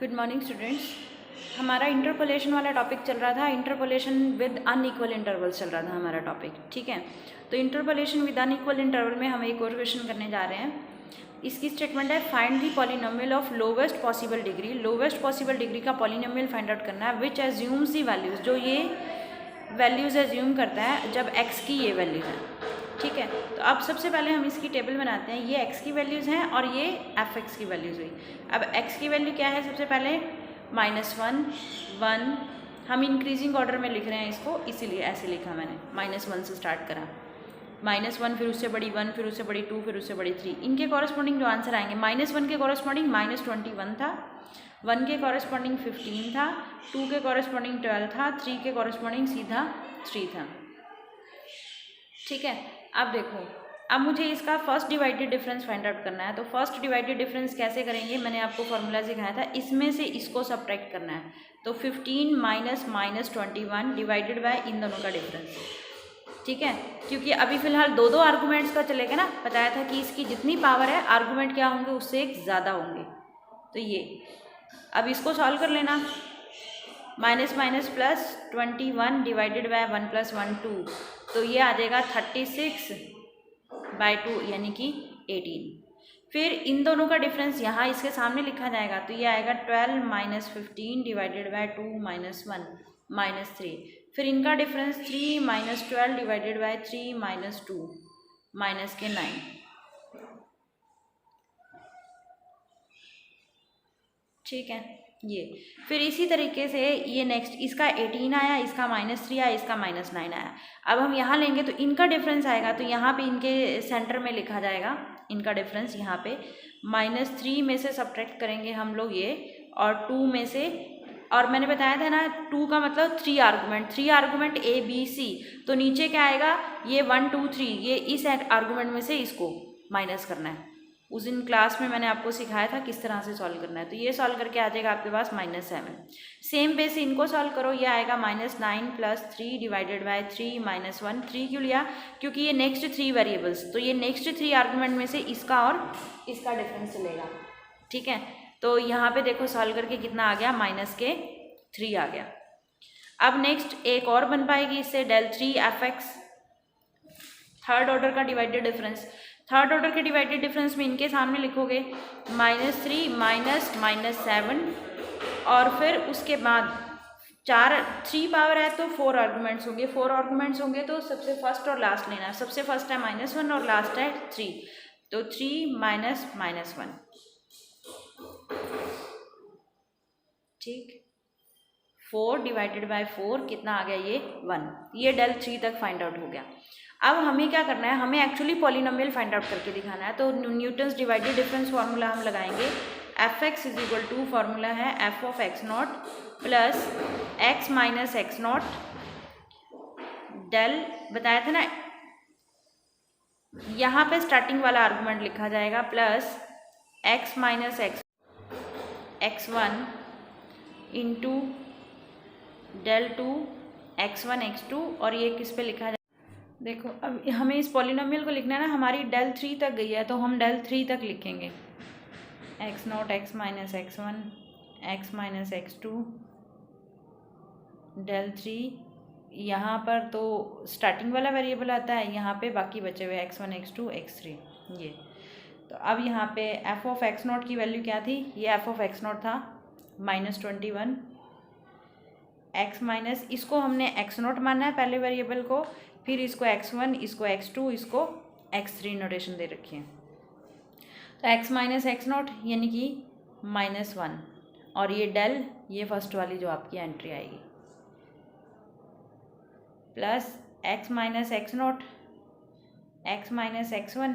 Good morning students. हमारा interpolation वाला topic चल रहा था। इंटरपोलेशन विद अनइक्वल इंटरवल चल रहा था हमारा टॉपिक, ठीक है। तो इंटरपोलेशन विद अनइक्वल इंटरवल में हम एक और क्वेश्चन करने जा रहे हैं। इसकी स्टेटमेंट है find the polynomial of lowest possible degree. Lowest possible degree का पॉलिनोमियल फाइंड आउट करना है विच एज्यूम्स दी वैल्यूज़, जो ये वैल्यूज़ एज्यूम करता है जब x की ये वैल्यूज़ हैं, ठीक है। तो अब सबसे पहले हम इसकी टेबल बनाते हैं। ये x की वैल्यूज़ हैं और ये f(x) की वैल्यूज़ हुई। अब x की वैल्यू क्या है? सबसे पहले -1 1। हम इंक्रीजिंग ऑर्डर में लिख रहे हैं इसको, इसीलिए ऐसे लिखा मैंने, -1 से स्टार्ट करा, -1 फिर उससे बड़ी 1 फिर उससे बड़ी 2 फिर उससे बड़ी 3। इनके कॉरस्पॉन्डिंग जो आंसर आएंगे, -1 के कॉरस्पॉन्डिंग -21 था, 1 के कॉरस्पॉन्डिंग 15 था, 2 के कॉरस्पॉन्डिंग 12 था, 3 के कॉरस्पॉन्डिंग सीधा 3 था, ठीक है। अब देखो, अब मुझे इसका first divided difference find out करना है। तो फर्स्ट डिवाइडेड डिफरेंस कैसे करेंगे, मैंने आपको फॉर्मूला सिखाया था। इसमें से इसको सब्ट्रैक्ट करना है। तो 15 माइनस -21 डिवाइडेड बाय इन दोनों का डिफरेंस, ठीक है। क्योंकि अभी फिलहाल दो आर्गूमेंट्स का चलेगा ना, बताया था कि इसकी जितनी पावर है आर्गूमेंट क्या होंगे उससे एक ज़्यादा होंगे। तो ये अब इसको सॉल्व कर लेना। Minus minus plus 21 divided by 1 + 1 2, तो ये आ जाएगा 36/2 यानी कि 18। फिर इन दोनों का डिफरेंस यहाँ इसके सामने लिखा जाएगा, तो ये आएगा 12 - 15 डिवाइडेड बाय 2 - 1 -3। फिर इनका डिफरेंस 3 - 12 डिवाइडेड बाय 3 - 2 -9, ठीक है। ये फिर इसी तरीके से ये नेक्स्ट इसका 18 आया, इसका -3 आया, इसका -9 आया। अब हम यहाँ लेंगे तो इनका डिफरेंस आएगा, तो यहाँ पे इनके सेंटर में लिखा जाएगा इनका डिफरेंस। यहाँ पे -3 में से सब्ट्रैक्ट करेंगे हम लोग ये, और 2 में से, और मैंने बताया था ना 2 का मतलब 3 आर्गूमेंट A B C, तो नीचे क्या आएगा, ये 1 2 3, ये इस आर्गूमेंट में से इसको माइनस करना है। उस दिन क्लास में मैंने आपको सिखाया था किस तरह से सॉल्व करना है। तो ये सॉल्व करके आ जाएगा आपके पास -7। सेम वे से इनको सॉल्व करो, ये आएगा -9 + 3 डिवाइडेड बाय 3 - 1। 3 क्यों लिया? क्योंकि ये नेक्स्ट 3 वेरिएबल्स, तो ये नेक्स्ट 3 आर्गूमेंट में से इसका और इसका डिफरेंस चलेगा, ठीक है। तो यहाँ पे देखो सॉल्व करके कितना आ गया, -3 आ गया। अब नेक्स्ट एक और बन पाएगी इससे, del3 f(x), थर्ड ऑर्डर का डिवाइडेड डिफरेंस। थर्ड ऑर्डर के डिवाइडेड डिफरेंस में इनके सामने लिखोगे -3 -7, और फिर उसके बाद 3 पावर है तो 4 आर्गूमेंट्स होंगे। 4 आर्गूमेंट्स होंगे तो सबसे फर्स्ट और लास्ट लेना है। सबसे फर्स्ट है -1 और लास्ट है 3, तो 3 - -1, ठीक। 4 डिवाइडेड बाय 4 कितना आ गया, ये 1। ये del3 तक फाइंड आउट हो गया। अब हमें क्या करना है, हमें एक्चुअली पॉलिनोमियल फाइंड आउट करके दिखाना है। तो न्यूटन्स डिवाइडेड डिफरेंस फार्मूला हम लगाएंगे। f(x) = फार्मूला है f(x0) plus x - x0 del, बताया था ना, यहाँ पे स्टार्टिंग वाला आर्गूमेंट लिखा जाएगा, plus x - x1 into del2 x1 x2, और ये किस पे लिखा जाए, देखो अब हमें इस पॉलिनोमियल को लिखना है ना, हमारी del3 तक गई है तो हम del3 तक लिखेंगे। x0 x - x1 x - x2 del3, यहाँ पर तो स्टार्टिंग वाला वेरिएबल आता है, यहाँ पे बाकी बचे हुए x1 x2 x3 ये। तो अब यहाँ पे f(x0) की वैल्यू क्या थी, ये f(x0) था -21, x माइनस, इसको हमने x0 माना है पहले वेरिएबल को, फिर इसको x1, इसको x2, इसको x3 नोटेशन दे रखी है। तो x - x0 यानी कि -1, और ये del, ये फर्स्ट वाली जो आपकी एंट्री आएगी, plus x - x0 x - x1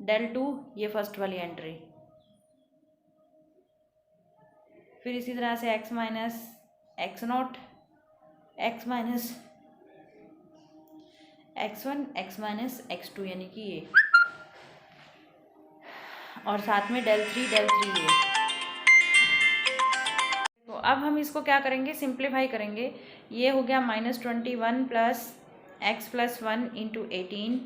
del2, ये फर्स्ट वाली एंट्री, फिर इसी तरह से x - x0 x - x1 x - x2 यानी कि ये, और साथ में del3 ये। तो अब हम इसको क्या करेंगे, सिंप्लीफाई करेंगे। ये हो गया -21 प्लस x + 1 × 18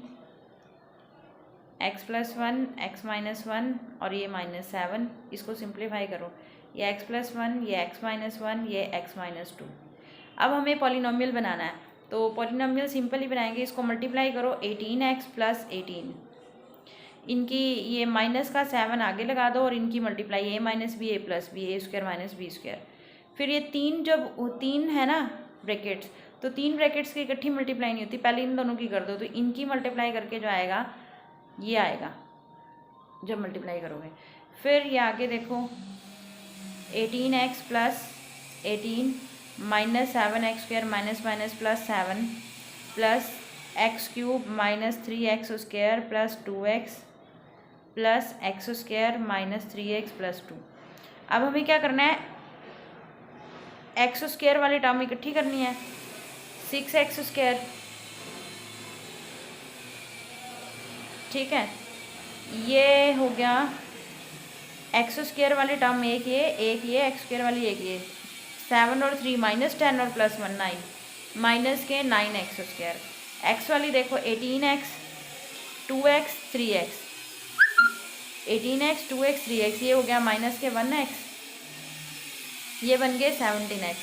x+1 x-1 और ये -7, इसको सिंप्लीफाई करो, ये x+1 ये x-1 ये x-2। अब हमें पॉलिनोमियल बनाना है, तो पॉलिनोमियल सिंपल ही बनाएंगे, इसको मल्टीप्लाई करो 18x + 18, इनकी ये माइनस का 7 आगे लगा दो और इनकी multiply a - b a + b a² - b²। फिर ये तीन है ना ब्रैकेट्स, तो 3 ब्रैकेट्स की इकट्ठी मल्टीप्लाई नहीं होती, पहले इन दोनों की कर दो, तो इनकी मल्टीप्लाई करके जो आएगा ये आएगा जब मल्टीप्लाई करोगे। फिर ये आगे देखो 18x + 18 -7x² -+ 7 plus x³ -3x² + 2x plus x² - 3x + 2। अब हमें क्या करना है, x² वाली टर्म इकट्ठी करनी है, 6x², ठीक है, ये हो गया x² वाली टर्म एक ये x² वाली एक ये, 7 और 3 -10 और +1 9 माइनस के 9x², x वाली देखो 18x 2x 3x, 18x 2x 3x, ये हो गया माइनस के 1x, ये बन गए 17x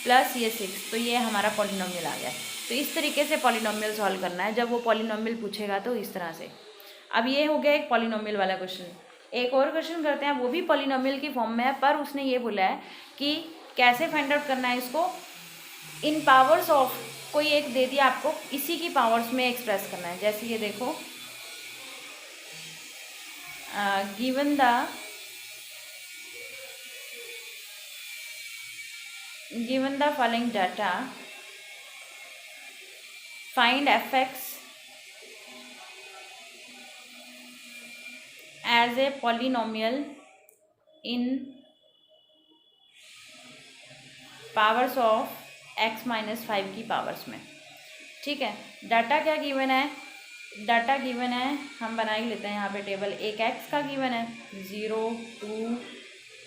प्लस ये 6, तो ये हमारा पॉलिनोमियल आ गया। तो इस तरीके से पॉलिनोमियल सॉल्व करना है, जब वो पॉलिनोमियल पूछेगा तो इस तरह से। अब ये हो गया एक पॉलिनोमियल वाला क्वेश्चन। एक और क्वेश्चन करते हैं, वो भी पॉलिनोमियल की फॉर्म में है, पर उसने ये बोला है कि कैसे फाइंड आउट करना है इसको, इन पावर्स ऑफ कोई एक दे दिया आपको, इसी की पावर्स में एक्सप्रेस करना है। जैसे ये देखो given the following data, find fx as a polynomial in powers of x - 5 की पावर्स में। ठीक है, डाटा क्या गिवन है, डाटा गिवन है, हम बना ही लेते हैं यहाँ पे टेबल। एक x का गिवन है 0 2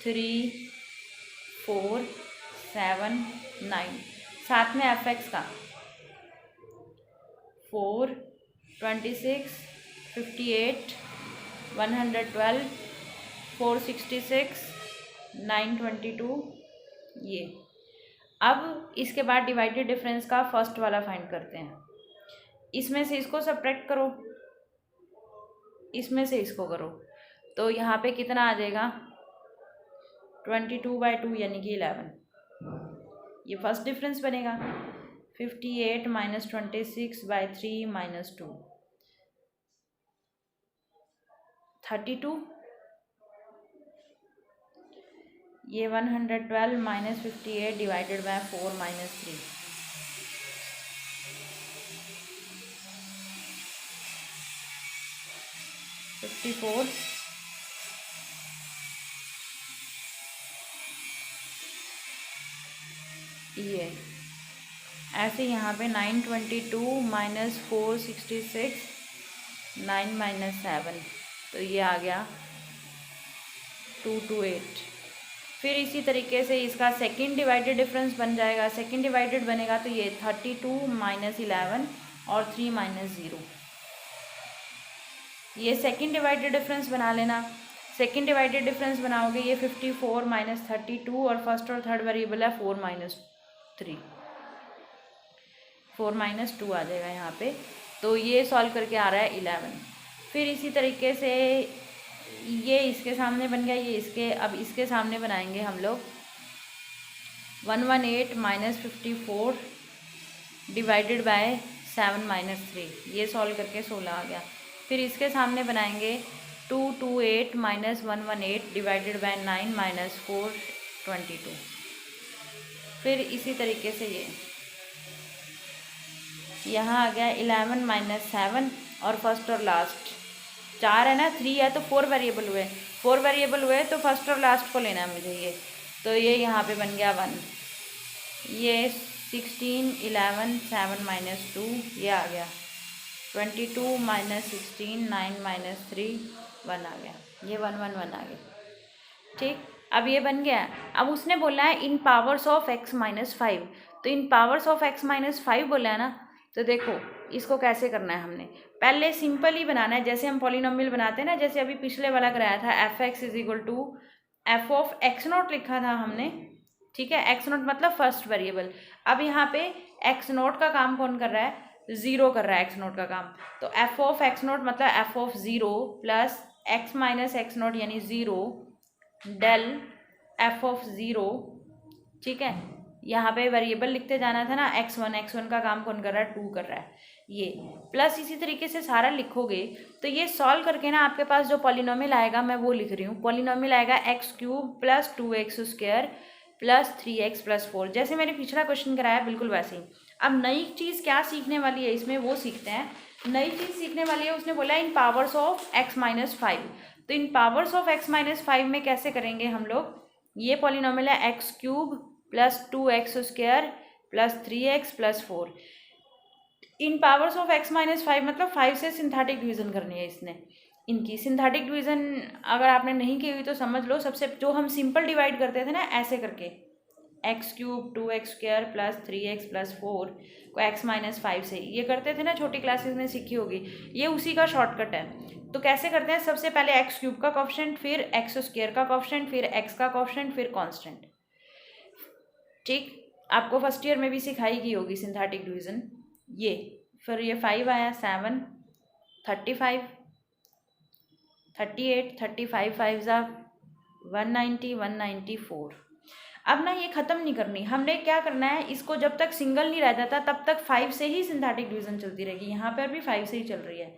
3 4 7 9, साथ में fx का 4 26 58 112 466 922 ये। अब इसके बाद डिवाइडेड डिफरेंस का फर्स्ट वाला फाइंड करते हैं। इसमें से इसको सब्ट्रैक्ट करो, इसमें से इसको करो, तो यहाँ पे कितना आ जाएगा 22/2 यानी कि 11, ये फर्स्ट डिफरेंस बनेगा। 58 - 26/3 - 2 32, ये 112 - 58 डिवाइडेड बाय 4 - 3 54, ये ऐसे यहाँ पे 922 - 466 9 - 7, तो ये आ गया 228। फिर इसी तरीके से इसका सेकंड डिवाइडेड डिफरेंस बन जाएगा, सेकंड डिवाइडेड बनेगा तो ये 32 - 11 और 3 - 0, ये सेकंड डिवाइडेड डिफरेंस बना लेना। सेकंड डिवाइडेड डिफरेंस बनाओगे ये 54 - 32 और फर्स्ट और थर्ड वेरिएबल है 4 - 3, 4 - 2 आ जाएगा यहाँ पे, तो ये सॉल्व करके आ रहा है 11। फिर इसी तरीके से ये इसके सामने बन गया, ये इसके, अब इसके सामने बनाएंगे हम लोग 118 - 54 डिवाइडेड बाय 7 - 3, ये सॉल्व करके 16 आ गया। फिर इसके सामने बनाएंगे 228 - 118 डिवाइडेड बाय 9 - 4 22। फिर इसी तरीके से ये यहाँ आ गया 11 - 7 और फर्स्ट और लास्ट 4 है ना, 3 है तो 4 वेरिएबल हुए, 4 वेरिएबल हुए तो फर्स्ट और लास्ट को लेना है मुझे ये, तो ये यहाँ पे बन गया 1, ये 16 11 7 - 2 ये आ गया 22 - 16 9 - 3 1 आ गया, ये 1 1 1 आ गया। ठीक, अब ये बन गया। अब उसने बोला है इन पावर्स ऑफ x - 5, तो इन पावर्स ऑफ x - 5 बोला है ना, तो देखो इसको कैसे करना है हमने, पहले सिंपल ही बनाना है, जैसे हम पॉलिनोमियल बनाते हैं ना, जैसे अभी पिछले वाला कराया था f x is equal to f of x naught लिखा था हमने, ठीक है, एक्स नॉट मतलब फर्स्ट वेरिएबल। अब यहाँ पे एक्स नॉट का काम कौन कर रहा है, ज़ीरो कर रहा है एक्स नॉट का काम, तो एफ ऑफ एक्स नॉट मतलब f of zero plus x minus x naught यानी zero del f of zero, ठीक है। यहाँ पे वेरिएबल लिखते जाना था ना, एक्स वन का काम कौन कर रहा है, टू कर रहा है, ये प्लस इसी तरीके से सारा लिखोगे तो ये सॉल्व करके ना आपके पास जो पॉलिनोमियल आएगा, मैं वो लिख रही हूँ, पॉलिनोमियल आएगा x cube plus 2x square plus 3x plus 4, जैसे मैंने पिछला क्वेश्चन कराया बिल्कुल वैसे ही। अब नई चीज़ क्या सीखने वाली है इसमें, वो सीखते हैं। नई चीज़ सीखने वाली है, उसने बोला इन पावर्स ऑफ x माइनस 5, तो इन पावर्स ऑफ x माइनस 5 में कैसे करेंगे हम लोग, ये पॉलिनोमियल है x cube plus 2x square plus 3x plus 4, in powers of x minus 5 मतलब 5 से सिंथेटिक डिवीज़न करनी है इसने। इनकी सिंथेटिक डिवीज़न अगर आपने नहीं की हुई तो समझ लो, सबसे जो हम सिंपल डिवाइड करते थे ना ऐसे करके, x cube 2x square plus 3x plus 4 को x माइनस 5 से ये करते थे ना, छोटी क्लासेस में सीखी होगी, ये उसी का शॉर्टकट है। तो कैसे करते हैं, सबसे पहले एक्स क्यूब का कोएफिशिएंट, फिर एक्स स्क्वायर का कोएफिशिएंट, फिर एक्स का कोएफिशिएंट, फिर कांस्टेंट, ठीक। आपको फर्स्ट ईयर में भी सिखाई गई होगी सिंथेटिक डिवीज़न। ये फिर ये 5 आया, 7 35 38 35 5 ज़ा 190 194। अब ना ये ख़त्म नहीं करनी, हमने क्या करना है, इसको जब तक सिंगल नहीं रह जाता तब तक 5 से ही सिंथेटिक डिवीज़न चलती रहेगी। यहाँ पर भी 5 से ही चल रही है,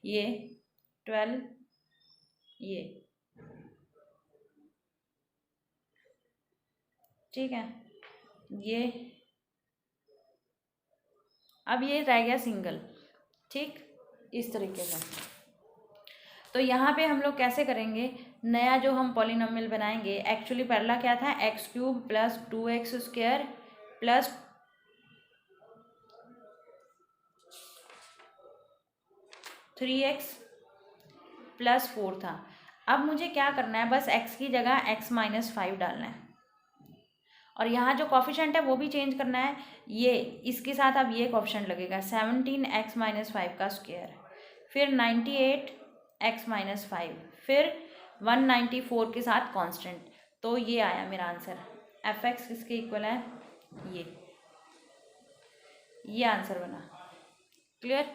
ये 12, ये ठीक है, ये अब ये रह गया सिंगल, ठीक, इस तरीके से। तो यहाँ पे हम लोग कैसे करेंगे, नया जो हम पॉलिनोमियल बनाएंगे, एक्चुअली पहला क्या था, x cube plus 2x square plus 3x plus 4 था। अब मुझे क्या करना है, बस x की जगह x माइनस 5 डालना है, और यहाँ जो कोएफिशिएंट है वो भी चेंज करना है, ये इसके साथ अब ये कोएफिशिएंट लगेगा 17x माइनस 5 का स्क्वायर, फिर 98x माइनस 5, फिर 194 के साथ कांस्टेंट। तो ये आया मेरा आंसर, एफ एक्स किसके इक्वल है, ये आंसर बना। क्लियर,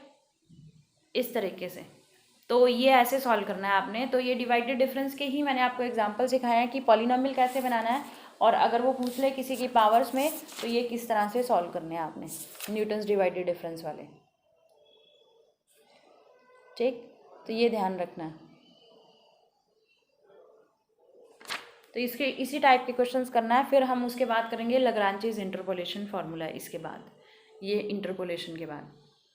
इस तरीके से। तो ये ऐसे सॉल्व करना है आपने। तो ये डिवाइडेड डिफरेंस के ही मैंने आपको एग्जांपल सिखाया है कि पॉलिनोमियल कैसे बनाना है, और अगर वो पूछ ले किसी की पावर्स में तो ये किस तरह से सॉल्व करने हैं आपने, न्यूटन्स डिवाइडेड डिफरेंस वाले, ठीक। तो ये ध्यान रखना है। तो इसके इसी टाइप के क्वेश्चंस करना है, फिर हम उसके बाद करेंगे लग्रांचेस इंटरपोलेशन फार्मूला, इसके बाद ये इंटरपोलेशन के बाद।